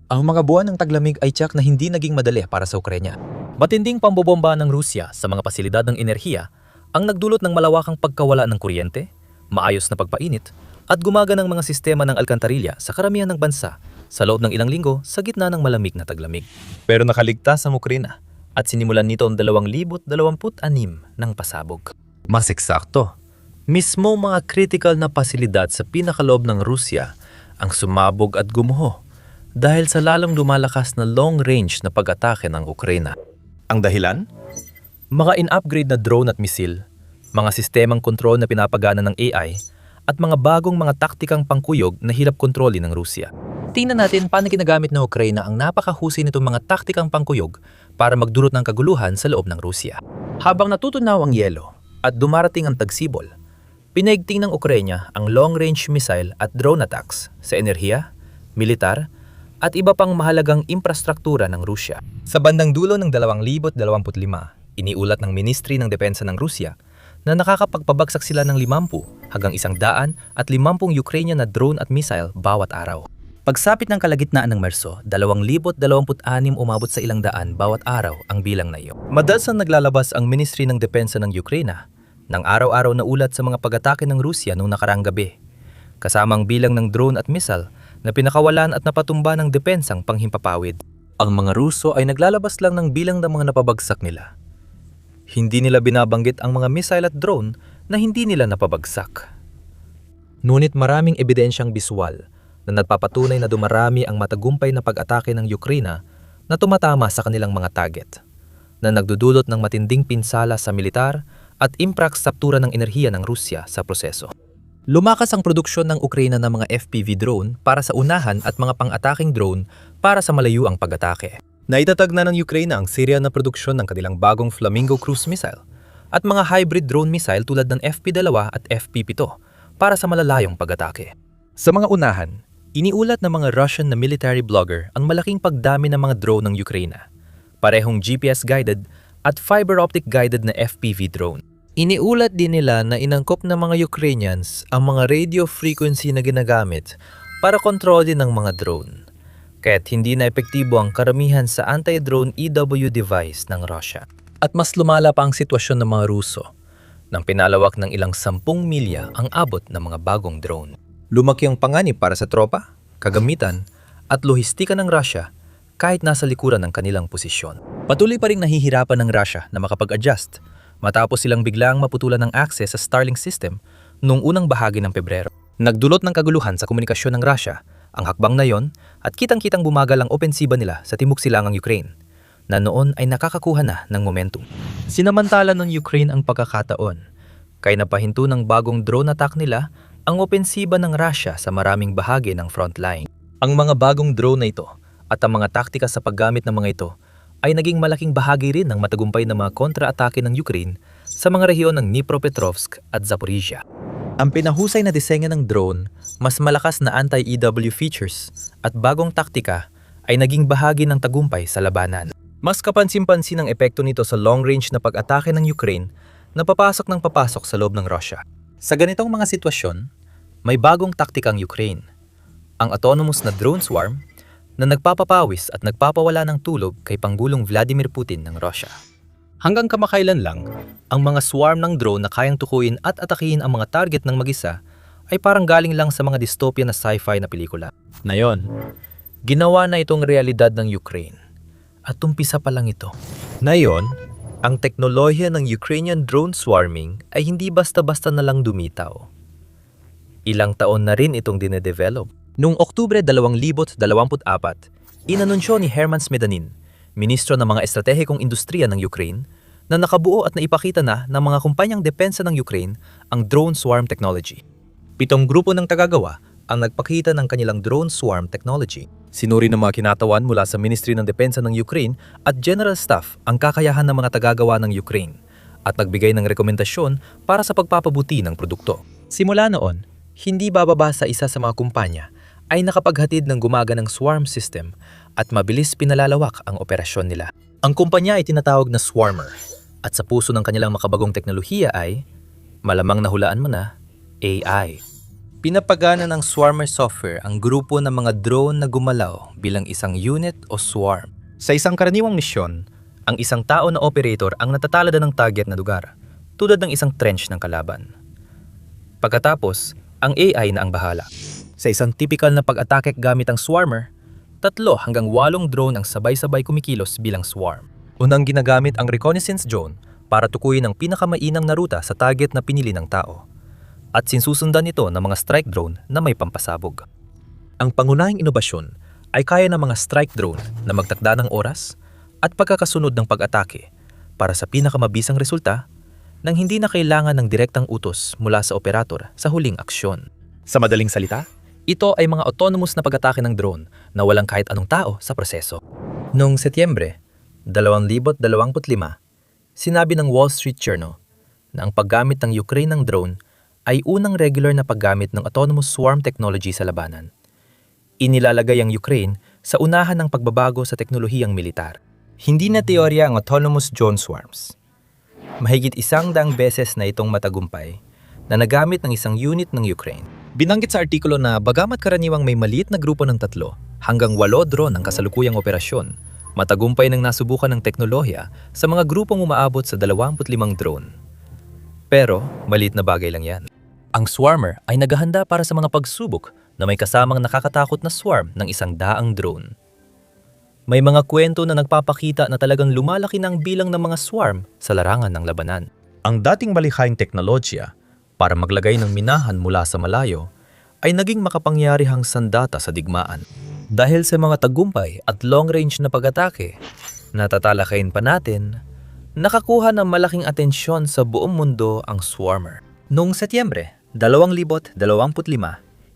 Ang mga buwan ng taglamig ay tiyak na hindi naging madali para sa Ukraina. Matinding pambobomba ng Rusya sa mga pasilidad ng enerhiya ang nagdulot ng malawakang pagkawala ng kuryente, maayos na pagpainit, at gumaganang mga sistema ng alkantarilya sa karamihan ng bansa sa loob ng ilang linggo sa gitna ng malamig na taglamig. Pero nakaligtas ang Ukraina at sinimulan nito ang 2026 ng pasabog. Mas eksakto, mismo mga critical na pasilidad sa pinakaloob ng Rusya ang sumabog at gumuho dahil sa lalong lumalakas na long-range na pag-atake ng Ukraina. Ang dahilan? Mga in-upgrade na drone at misil, mga sistemang kontrol na pinapagana ng AI, at mga bagong mga taktikang pangkuyog na hirap kontrolin ng Rusya. Tingnan natin paano ginagamit ng Ukraina ang napakahusay nitong mga taktikang pangkuyog para magdulot ng kaguluhan sa loob ng Rusya. Habang natutunaw ang yelo at dumarating ang tagsibol, pinaigting ng Ukraina ang long-range missile at drone attacks sa enerhiya, militar, at iba pang mahalagang infrastruktura ng Rusya. Sa bandang dulo ng 2025, iniulat ng Ministry ng Depensa ng Rusya na nakakapagpabagsak sila ng 50 hanggang 150 Ukrainian na drone at missile bawat araw. Pagsapit ng kalagitnaan ng Marso, 2026 umabot sa 100 bawat araw ang bilang na iyon. Madalas naglalabas ang Ministry ng Depensa ng Ukraina ng araw-araw na ulat sa mga pag-atake ng Rusya noong nakaraang gabi, kasama ang bilang ng drone at missile na pinakawalan at napatumba ng depensang panghimpapawid. Ang mga Ruso ay naglalabas lang ng bilang ng mga napabagsak nila. Hindi nila binabanggit ang mga missile at drone na hindi nila napabagsak. Ngunit maraming ebidensyang biswal na nagpapatunay na dumarami ang matagumpay na pag-atake ng Ukraina na tumatama sa kanilang mga target, na nagdudulot ng matinding pinsala sa militar at infrastruktura ng enerhiya ng Rusya sa proseso. Lumakas ang produksyon ng Ukraina ng mga FPV drone para sa unahan at mga pang-ataking drone para sa malayo ang pag-atake. Naitatag na ng Ukraina ang serya na produksyon ng kanilang bagong Flamingo cruise missile at mga hybrid drone missile tulad ng FP2 at FP7 para sa malalayong pag-atake. Sa mga unahan, iniulat ng mga Russian na military blogger ang malaking pagdami ng mga drone ng Ukraina, parehong GPS-guided at fiber-optic guided na FPV drone. Iniulat din nila na inangkop ng mga Ukrainians ang mga radio frequency na ginagamit para kontrolin ng mga drone, kaya't hindi na epektibo ang karamihan sa anti-drone EW device ng Russia. At mas lumala pa ang sitwasyon ng mga Ruso nang pinalawak ng ilang 10 milya ang abot ng mga bagong drone. Lumaki ang panganib para sa tropa, kagamitan, at lohistika ng Russia kahit nasa likuran ng kanilang posisyon. Patuloy pa ring nahihirapan ng Russia na makapag-adjust matapos silang biglang maputulan ng access sa Starlink system noong unang bahagi ng Pebrero. Nagdulot ng kaguluhan sa komunikasyon ng Russia ang hakbang na yon at kitang-kitang bumagal ang opensiba nila sa timog silangang Ukraine, na noon ay nakakakuha na ng momentum. Sinamantala ng Ukraine ang pagkakataon, kaya napahinto ng bagong drone attack nila ang opensiba ng Russia sa maraming bahagi ng frontline. Ang mga bagong drone na ito at ang mga taktika sa paggamit ng mga ito ay naging malaking bahagi rin ng matagumpay na mga kontra-atake ng Ukraine sa mga rehiyon ng Dnipropetrovsk at Zaporizhia. Ang pinahusay na disenyo ng drone, mas malakas na anti-EW features at bagong taktika ay naging bahagi ng tagumpay sa labanan. Mas kapansin-pansin ang epekto nito sa long-range na pag-atake ng Ukraine na papasok ng papasok sa loob ng Russia. Sa ganitong mga sitwasyon, may bagong taktikang Ukraine, ang autonomous na drone swarm na nagpapapawis at nagpapawala ng tulog kay Pangulong Vladimir Putin ng Russia. Hanggang kamakailan lang, ang mga swarm ng drone na kayang tukuyin at atakihin ang mga target ng mag-isa ay parang galing lang sa mga dystopia na sci-fi na pelikula. Ngayon, ginawa na itong realidad ng Ukraine. At umpisa pa lang ito. Ngayon, ang teknolohiya ng Ukrainian drone swarming ay hindi basta-basta na lang dumitaw. Ilang taon na rin itong dinedevelop. Noong Oktubre 2024, inanunsyo ni Herman Smedanin, Ministro ng mga Estratehikong Industriya ng Ukraine, na nakabuo at naipakita na ng mga kumpanyang depensa ng Ukraine ang drone swarm technology. 7 grupo ng tagagawa ang nagpakita ng kanilang drone swarm technology. Sinuri ng mga kinatawan mula sa Ministry ng Depensa ng Ukraine at General Staff ang kakayahan ng mga tagagawa ng Ukraine at nagbigay ng rekomendasyon para sa pagpapabuti ng produkto. Simula noon, hindi bababa sa isa sa mga kumpanya ay nakapaghatid ng gumaganang swarm system at mabilis pinalalawak ang operasyon nila. Ang kumpanya ay tinatawag na Swarmer at sa puso ng kanilang makabagong teknolohiya ay, malamang nahulaan mo na, AI. Pinapagana ng Swarmer software ang grupo ng mga drone na gumalaw bilang isang unit o swarm. Sa isang karaniwang misyon, ang isang tao na operator ang natatalada ng target na lugar, tulad ng isang trench ng kalaban. Pagkatapos, ang AI na ang bahala. Sa isang typical na pag-atake gamit ang Swarmer, 3 hanggang 8 drone ang sabay-sabay kumikilos bilang swarm. Unang ginagamit ang reconnaissance drone para tukuyin ang pinakamainam na ruta sa target na pinili ng tao. At sinsusundan ito ng mga strike drone na may pampasabog. Ang pangunahing inobasyon ay kaya ng mga strike drone na magtakda ng oras at pagkakasunod ng pag-atake para sa pinakamabisang resulta nang hindi na kailangan ng direktang utos mula sa operator sa huling aksyon. Sa madaling salita, ito ay mga autonomous na pag-atake ng drone na walang kahit anong tao sa proseso. Noong Setyembre 2025, sinabi ng Wall Street Journal na ang paggamit ng Ukraine ng drone ay unang regular na paggamit ng autonomous swarm technology sa labanan. Inilalagay ang Ukraine sa unahan ng pagbabago sa teknolohiyang militar. Hindi na teorya ang autonomous drone swarms. Mahigit 100 beses na itong matagumpay na nagamit ng isang unit ng Ukraine. Binanggit sa artikulo na bagamat karaniwang may maliit na grupo ng 3 hanggang 8 drone ang kasalukuyang operasyon, matagumpay nang nasubukan ng teknolohiya sa mga grupong umaabot sa 25 drone. Pero maliit na bagay lang yan. Ang Swarmer ay naghahanda para sa mga pagsubok na may kasamang nakakatakot na swarm ng 100 drone. May mga kwento na nagpapakita na talagang lumalaki na ang bilang ng mga swarm sa larangan ng labanan. Ang dating malikhaing teknolohiya para maglagay ng minahan mula sa malayo ay naging makapangyarihang sandata sa digmaan. Dahil sa mga tagumpay at long-range na pag-atake, natatalakayin pa natin, nakakuha ng malaking atensyon sa buong mundo ang Swarmer. Noong Setyembre 2025,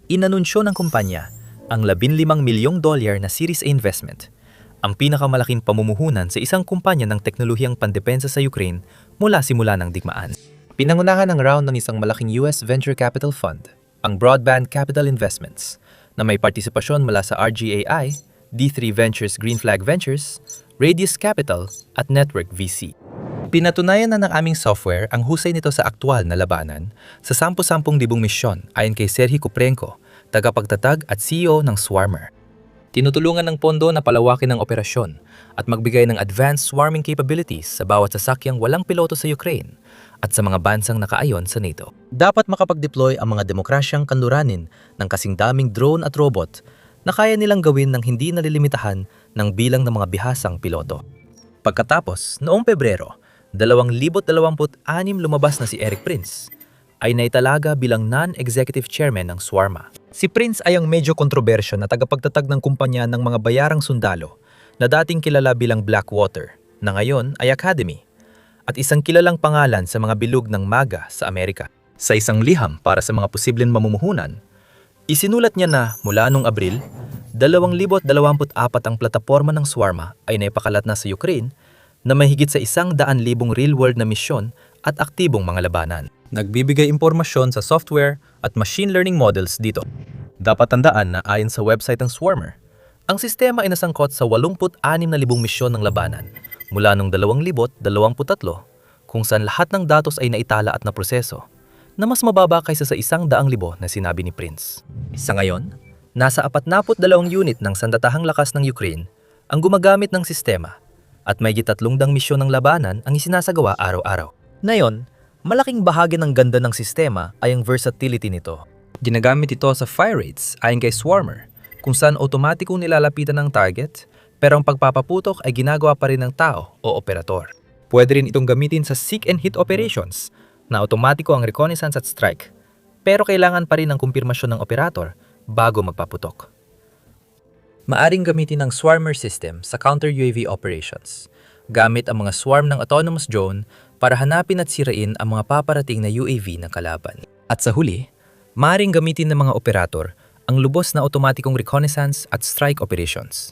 inanunsyo ng kumpanya ang $15 milyong na Series A investment, ang pinakamalaking pamumuhunan sa isang kumpanya ng teknolohiyang pandepensa sa Ukraine mula simula ng digmaan. Pinangunahan ng round ng isang malaking US venture capital fund, ang Broadband Capital Investments, na may partisipasyon mula sa RGAI, D3 Ventures Green Flag Ventures, Radius Capital at Network VC. Pinatunayan na ng aming software ang husay nito sa aktwal na labanan sa 10,000 misyon ayon kay Serhiy Kuprenko, tagapagtatag at CEO ng Swarmer. Tinutulungan ng pondo na palawakin ang operasyon at magbigay ng advanced swarming capabilities sa bawat sasakyang walang piloto sa Ukraine at sa mga bansang nakaayon sa NATO. Dapat makapag-deploy ang mga demokrasyang kanluranin ng kasing daming drone at robot na kaya nilang gawin ng hindi nalilimitahan ng bilang ng mga bihasang piloto. Pagkatapos, noong Pebrero 2026 lumabas na si Eric Prince, ay naitalaga bilang non-executive chairman ng Swarma. Si Prince ay ang medyo kontrobersyo na tagapagtatag ng kumpanya ng mga bayarang sundalo na dating kilala bilang Blackwater, na ngayon ay Academy, at isang kilalang pangalan sa mga bilog ng MAGA sa Amerika. Sa isang liham para sa mga posibleng mamumuhunan, isinulat niya na mula noong Abril, 2024 ang plataporma ng Swarma ay naipakalat na sa Ukraine na may higit sa 100,000 real-world na misyon at aktibong mga labanan. Nagbibigay impormasyon sa software at machine learning models dito. Dapat tandaan na ayon sa website ng Swarmer, ang sistema ay nasangkot sa 86,000 misyon ng labanan mula noong 2023 kung saan lahat ng datos ay naitala at naproseso na mas mababa kaysa sa 100,000 na sinabi ni Prince. Sa ngayon, nasa 42 unit ng sandatahang lakas ng Ukraine ang gumagamit ng sistema at may 300 misyon ng labanan ang isinasagawa araw-araw. Ngayon, malaking bahagi ng ganda ng sistema ay ang versatility nito. Ginagamit ito sa fire rates ayon kay Swarmer, kung saan otomatikong nilalapitan ng target, pero ang pagpapaputok ay ginagawa pa rin ng tao o operator. Pwede rin itong gamitin sa seek and hit operations, na otomatiko ang reconnaissance at strike, pero kailangan pa rin ng kumpirmasyon ng operator bago magpaputok. Maaring gamitin ang Swarmer system sa counter-UAV operations, gamit ang mga swarm ng autonomous drone para hanapin at sirain ang mga paparating na UAV ng kalaban. At sa huli, maaring gamitin ng mga operator ang lubos na otomatikong reconnaissance at strike operations.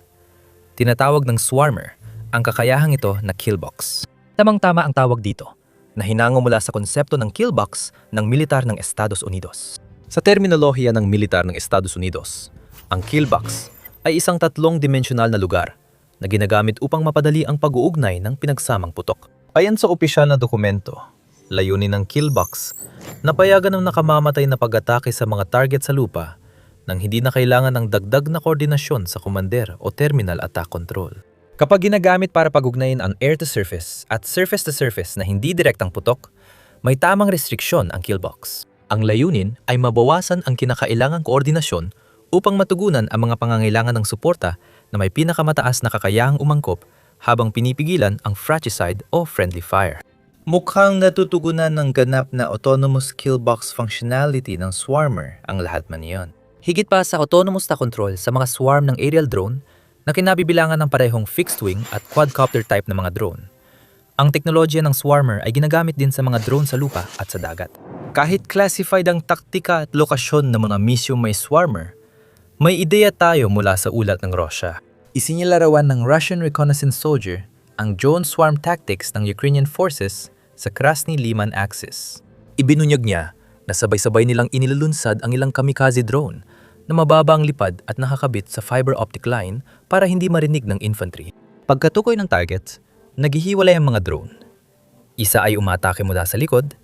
Tinatawag ng Swarmer ang kakayahang ito na killbox. Tamang-tama ang tawag dito, na hinango mula sa konsepto ng killbox ng militar ng Estados Unidos. Sa terminolohiya ng militar ng Estados Unidos, ang killbox ay isang 3-dimensional na lugar na ginagamit upang mapadali ang pag-uugnay ng pinagsamang putok. Ayon sa opisyal na dokumento, layunin ng Killbox, napayagan ng nakamamatay na pag-atake sa mga target sa lupa nang hindi na kailangan ng dagdag na koordinasyon sa commander o terminal attack control. Kapag ginagamit para pag-ugnayin ang air-to-surface at surface-to-surface na hindi direktang putok, may tamang restriksyon ang Killbox. Ang layunin ay mabawasan ang kinakailangang koordinasyon upang matugunan ang mga pangangailangan ng suporta na may pinakamataas na kakayahang umangkop habang pinipigilan ang fratricide o friendly fire. Mukhang natutugunan ng ganap na autonomous Killbox functionality ng Swarmer ang lahat man iyon. Higit pa sa autonomous na control sa mga swarm ng aerial drone na kinabibilangan ng parehong fixed-wing at quadcopter type na mga drone. Ang teknolohiya ng Swarmer ay ginagamit din sa mga drone sa lupa at sa dagat. Kahit classified ang taktika at lokasyon ng mga mission may Swarmer, may ideya tayo mula sa ulat ng Russia. Isinilarawan ng Russian reconnaissance soldier ang drone swarm tactics ng Ukrainian forces sa Krasny Liman Axis. Ibinunyag niya na sabay-sabay nilang inilunsad ang ilang kamikaze drone na mababa ang lipad at nakakabit sa fiber optic line para hindi marinig ng infantry. Pagkatukoy ng targets, naghihiwalay ang mga drone. Isa ay umatake mula sa likod,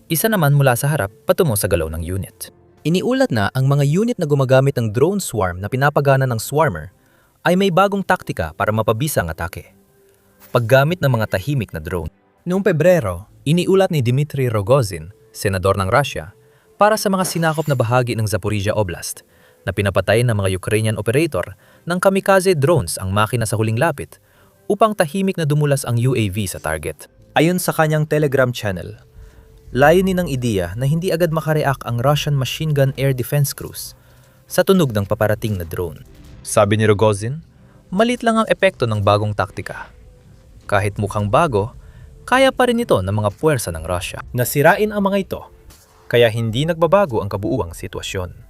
isa naman mula sa harap patungo sa galaw ng unit. Iniulat na ang mga unit na gumagamit ng drone swarm na pinapagana ng Swarmer ay may bagong taktika para mapabisa ang atake. Paggamit ng mga tahimik na drone. Noong Pebrero, iniulat ni Dmitry Rogozin, senador ng Russia, para sa mga sinakop na bahagi ng Zaporizhia Oblast na pinapatay ng mga Ukrainian operator ng kamikaze drones ang makina sa huling lapit upang tahimik na dumulas ang UAV sa target. Ayon sa kanyang Telegram channel, layunin ng ideya na hindi agad makareact ang Russian machine gun air defense crews sa tunog ng paparating na drone. Sabi ni Rogozin, malit lang ang epekto ng bagong taktika. Kahit mukhang bago, kaya pa rin ito ng mga puwersa ng Russia. Nasirain ang mga ito, kaya hindi nagbabago ang kabuuang sitwasyon.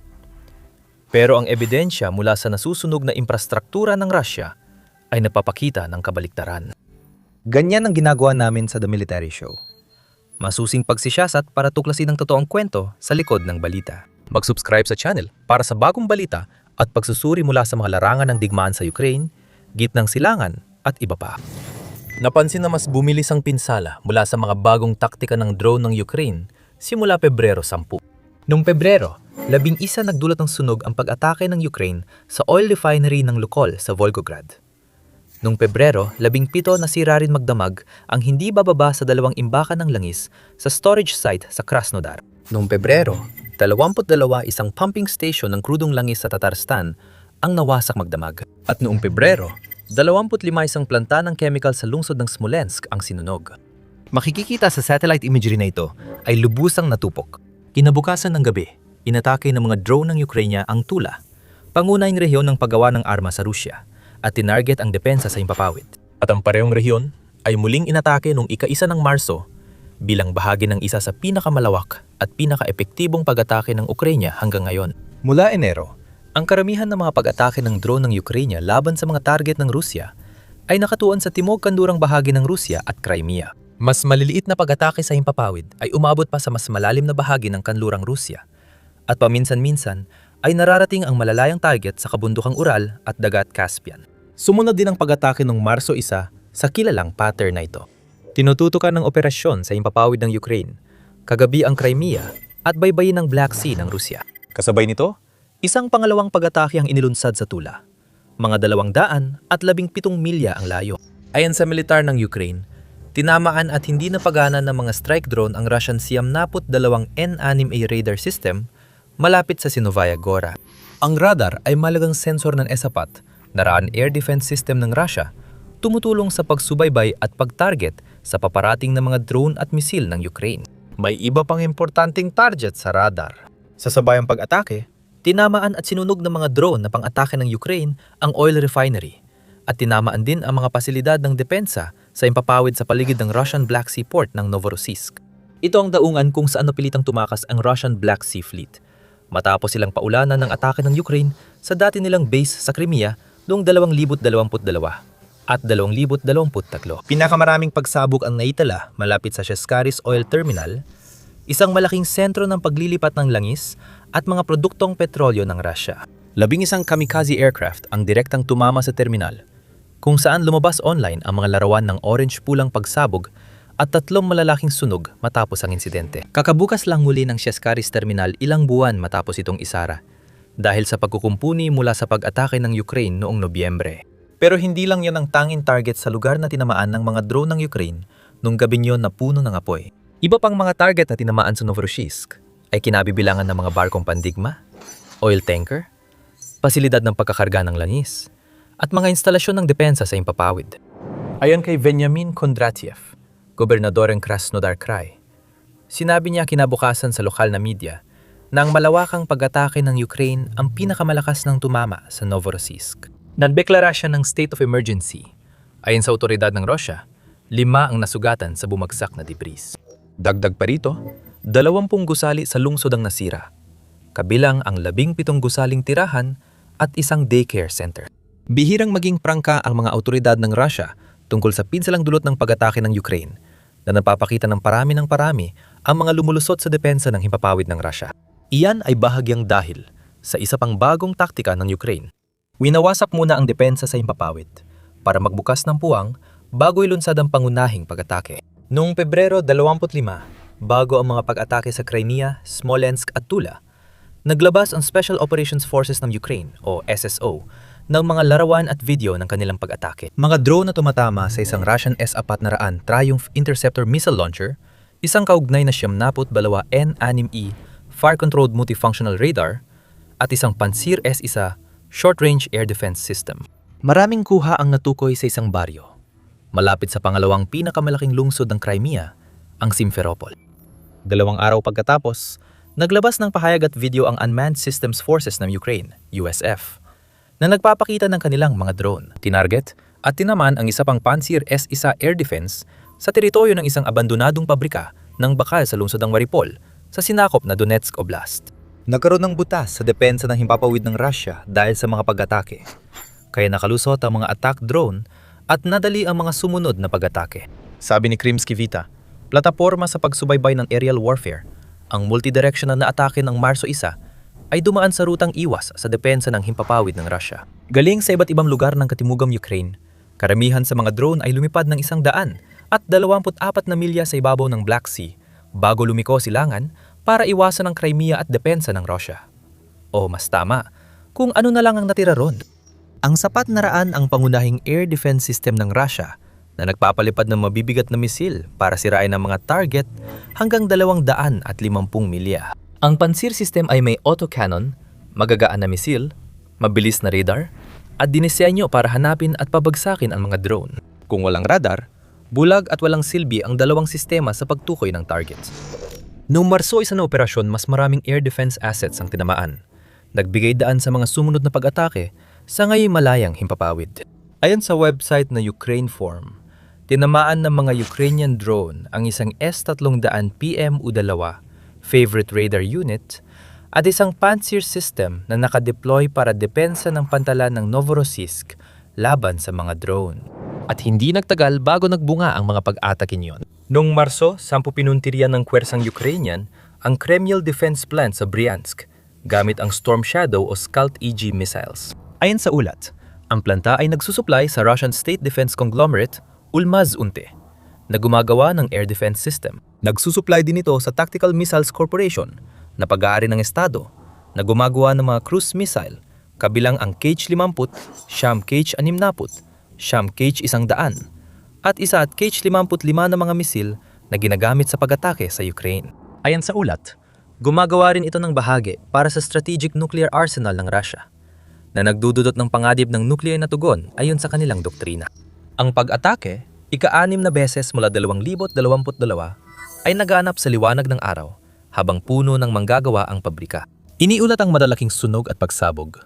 Pero ang ebidensya mula sa nasusunog na infrastruktura ng Russia ay napapakita ng kabaliktaran. Ganyan ang ginagawa namin sa The Military Show. Masusing pagsisiyasat para tuklasin ang totoong kwento sa likod ng balita. Mag-subscribe sa channel para sa bagong balita at pagsusuri mula sa mga larangan ng digmaan sa Ukraine, gitnang silangan at iba pa. Napansin na mas bumilis ang pinsala mula sa mga bagong taktika ng drone ng Ukraine simula Pebrero 10. Noong Pebrero, 11 nagdulot ng sunog ang pag-atake ng Ukraine sa oil refinery ng Lukoil sa Volgograd. Noong Pebrero, 17 nasira rin magdamag ang hindi bababa sa 2 imbakan ng langis sa storage site sa Krasnodar. Noong Pebrero, 22 isang pumping station ng krudong langis sa Tatarstan ang nawasak magdamag. At noong Pebrero, 25 isang planta ng chemical sa lungsod ng Smolensk ang sinunog. Makikikita sa satellite imagery na ito ay lubusang natupok. Kinabukasan ng gabi, inatake ng mga drone ng Ukraine ang Tula, pangunahing rehiyon ng paggawa ng arma sa Rusya, at tinarget ang depensa sa himpapawid. At ang parehong rehiyon ay muling inatake noong ika-1 ng Marso bilang bahagi ng isa sa pinakamalawak at pinaka-epektibong pag-atake ng Ukraine hanggang ngayon. Mula Enero, ang karamihan ng mga pag-atake ng drone ng Ukraine laban sa mga target ng Rusya ay nakatuon sa timog kandurang bahagi ng Rusya at Crimea. Mas maliliit na pag-atake sa himpapawid ay umabot pa sa mas malalim na bahagi ng kanlurang Rusya at paminsan-minsan ay nararating ang malalayang target sa kabundukang Ural at dagat Caspian. Sumunod din ang pag-atake noong Marso 1 sa kilalang pattern na ito. Tinututukan ng operasyon sa himpapawid ng Ukraine, kagabi ang Crimea at baybayin ng Black Sea ng Rusya. Kasabay nito, isang pangalawang pag-atake ang inilunsad sa Tula. Mga 217 milya ang layo. Ayon sa militar ng Ukraine, tinamaan at hindi napagana ng mga strike drone ang Russian Siyam-naput 2 N-6A radar system malapit sa Sinovaya Gora. Ang radar ay malagang sensor ng ESAPAT, naraan air defense system ng Russia, tumutulong sa pagsubaybay at pag-target sa paparating ng mga drone at misil ng Ukraine. May iba pang importanteng target sa radar. Sa sabayang pag-atake, tinamaan at sinunog ng mga drone na pang-atake ng Ukraine ang oil refinery at tinamaan din ang mga pasilidad ng depensa sa impapawid sa paligid ng Russian Black Sea port ng Novorossiysk. Ito ang daungan kung saan napilitang tumakas ang Russian Black Sea Fleet matapos silang paulanan ng atake ng Ukraine sa dati nilang base sa Crimea noong 2022 at 2023. Pinakamaraming pagsabog ang naitala malapit sa Sheskaris Oil Terminal, isang malaking sentro ng paglilipat ng langis at mga produktong petrolyo ng Russia. 11 kamikaze aircraft ang direktang tumama sa terminal, kung saan lumabas online ang mga larawan ng orange-pulang pagsabog at 3 malalaking sunog matapos ang insidente. Kakabukas lang muli ng Sheshkaris Terminal ilang buwan matapos itong isara dahil sa pagkukumpuni mula sa pag-atake ng Ukraine noong Nobyembre. Pero hindi lang yan ang tanging target sa lugar na tinamaan ng mga drone ng Ukraine nung gabing yun na puno ng apoy. Iba pang mga target na tinamaan sa Novorossiysk ay kinabibilangan ng mga barkong pandigma, oil tanker, pasilidad ng pagkakarga ng langis, at mga instalasyon ng depensa sa Himpapawid. Ayon kay Veniamin Kondratiev, gobernador ng Krasnodar Krai, sinabi niya kinabukasan sa lokal na media na ang malawakang pag-atake ng Ukraine ang pinakamalakas ng tumama sa Novorossiysk. Nagdeklara siya ng state of emergency. Ayon sa otoridad ng Russia, 5 ang nasugatan sa bumagsak na debris. Dagdag pa rito, 20 gusali sa lungsod ang nasira, kabilang ang 17 gusaling tirahan at isang daycare center. Bihirang maging prangka ang mga otoridad ng Russia tungkol sa pinsalang dulot ng pag-atake ng Ukraine na napapakita ng parami ang mga lumulusot sa depensa ng himpapawid ng Russia. Iyan ay bahagyang dahil sa isa pang bagong taktika ng Ukraine. Winawasak muna ang depensa sa himpapawid para magbukas ng puwang bago ilunsad ang pangunahing pag-atake. Noong Pebrero 25, bago ang mga pag-atake sa Crimea, Smolensk at Tula, naglabas ang Special Operations Forces ng Ukraine o SSO ng mga larawan at video ng kanilang pag-atake. Mga drone na tumatama sa isang Russian S-400 Triumph Interceptor missile launcher, isang kaugnay na 72 N-6E fire-controlled multifunctional radar, at isang Pantsir S-1 short-range air defense system. Maraming kuha ang natukoy sa isang baryo, malapit sa pangalawang pinakamalaking lungsod ng Crimea, ang Simferopol. 2 araw pagkatapos, naglabas ng pahayag at video ang Unmanned Systems Forces ng Ukraine, USF, na nagpapakita ng kanilang mga drone. Tinarget at tinaman ang isa pang Pantsir S-1 air defense sa teritoryo ng isang abandonadong pabrika ng bakal sa lungsod ng Mariupol sa sinakop na Donetsk Oblast. Nagkaroon ng butas sa depensa ng himpapawid ng Russia dahil sa mga pag-atake, kaya nakalusot ang mga attack drone at nadali ang mga sumunod na pag-atake. Sabi ni Krymsky Vita, plataporma sa pagsubaybay ng aerial warfare, ang multidirectional na atake ng Marso 1 ay dumaan sa rutang iwas sa depensa ng himpapawid ng Russia. Galing sa iba't ibang lugar ng katimugang Ukraine, karamihan sa mga drone ay lumipad ng 100 at 24 na milya sa ibabaw ng Black Sea bago lumiko silangan para iwasan ang Crimea at depensa ng Russia. O mas tama, kung ano na lang ang natira ron. Ang sapat na raan ang pangunahing air defense system ng Russia na nagpapalipad ng mabibigat na misil para sirain ang mga target hanggang 250 milya. Ang Pantsir system ay may autocannon, magagaan na misil, mabilis na radar, at dinisenyo para hanapin at pabagsakin ang mga drone. Kung walang radar, bulag at walang silbi ang dalawang sistema sa pagtukoy ng targets. Noong Marso 1 na operasyon, mas maraming air defense assets ang tinamaan. Nagbigay daan sa mga sumunod na pag-atake sa ngayon malayang himpapawid. Ayon sa website na Ukraineform, tinamaan ng mga Ukrainian drone ang isang S-300 PMU-2 favorite radar unit at isang Pantsir system na nakadeploy para depensa ng pantalan ng Novorossiysk laban sa mga drone. At hindi nagtagal bago nagbunga ang mga pag-atake niyon. Noong Marso, 10 pinuntirian ng kwersang Ukrainian ang Kreml Defense Plant sa Bryansk gamit ang Storm Shadow o Scald-EG missiles. Ayon sa ulat, ang planta ay nagsusupply sa Russian state defense conglomerate Ulmaz-Unte na gumagawa ng air defense system. Nagsusupply din ito sa Tactical Missiles Corporation na pag-aari ng Estado na gumagawa ng mga cruise missile kabilang ang Kh-50, Sham Kh-60, Sham Kh-100 at isa at Kh-55 na mga misil na ginagamit sa pag-atake sa Ukraine. Ayon sa ulat, gumagawa rin ito ng bahagi para sa strategic nuclear arsenal ng Russia na nagdududot ng panganib ng nuclear na tugon ayon sa kanilang doktrina. Ang pag-atake, ika-6 na beses mula 2022 ay naganap sa liwanag ng araw habang puno ng manggagawa ang pabrika. Iniulat ang madalaking sunog at pagsabog.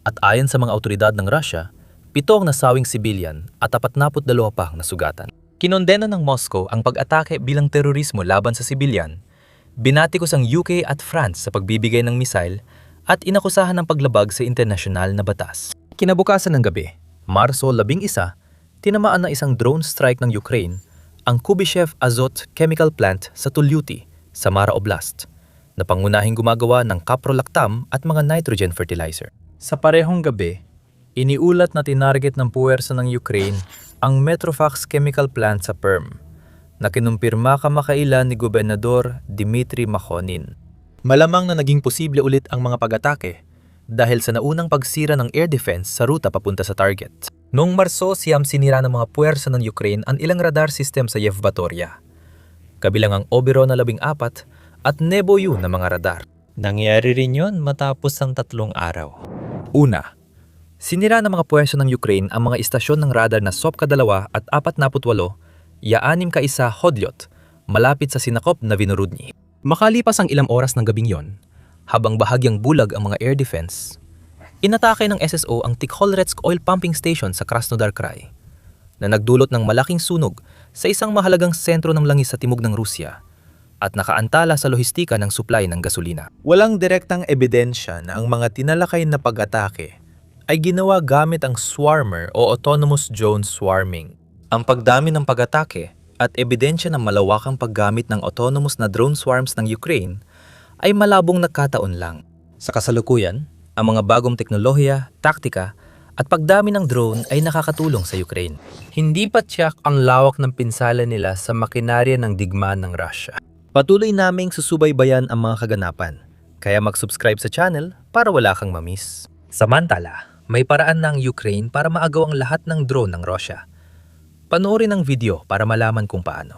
At ayon sa mga autoridad ng Russia, 7 ang nasawing sibilyan at 42 pa ang nasugatan. Kinondena ng Moscow ang pag-atake bilang terorismo laban sa sibilyan, binatikos ang UK at France sa pagbibigay ng misail at inakusahan ng paglabag sa internasyonal na batas. Kinabukasan ng gabi, Marso 11, tinamaan na isang drone strike ng Ukraine ang Kubyshev Azot Chemical Plant sa Tulyuty, Samara Oblast, na pangunahing gumagawa ng caprolactam at mga nitrogen fertilizer. Sa parehong gabi, iniulat na tinarget ng puwersa ng Ukraine ang Metrofax Chemical Plant sa Perm, na kinumpirma kamakailan ni Gobernador Dmitry Makhonin. Malamang na naging posible ulit ang mga pag-atake dahil sa naunang pagsira ng air defense sa ruta papunta sa target. Noong Marso, siyam sinira ng mga puwersa ng Ukraine ang ilang radar system sa Yevpatoria, kabilang ang Oberon na 14 at Nebo-U na mga radar. Nangyari rin yun matapos ang 3 araw. Una, sinira ng mga puwersa ng Ukraine ang mga istasyon ng radar na Sopka-2 at 48, Ya-6 Hodlyot, malapit sa sinakop na Vinorudny. Makalipas ang ilang oras ng gabing yon, habang bahagyang bulag ang mga air defense, inatake ng SSO ang Tikholretsk Oil Pumping Station sa Krasnodar Krai, na nagdulot ng malaking sunog sa isang mahalagang sentro ng langis sa timog ng Rusya at nakaantala sa lohistika ng supply ng gasolina. Walang direktang ebidensya na ang mga tinalakay na pag-atake ay ginawa gamit ang swarmer o autonomous drone swarming. Ang pagdami ng pag-atake at ebidensya ng malawakang paggamit ng autonomous na drone swarms ng Ukraine ay malabong nagkataon lang. Sa kasalukuyan, ang mga bagong teknolohiya, taktika, at pagdami ng drone ay nakakatulong sa Ukraine. Hindi pa tiyak ang lawak ng pinsala nila sa makinarya ng digmaan ng Russia. Patuloy naming susubaybayan ang mga kaganapan, kaya mag-subscribe sa channel para wala kang mamiss. Samantala, may paraan ng Ukraine para maagaw ang lahat ng drone ng Russia. Panoorin ang video para malaman kung paano.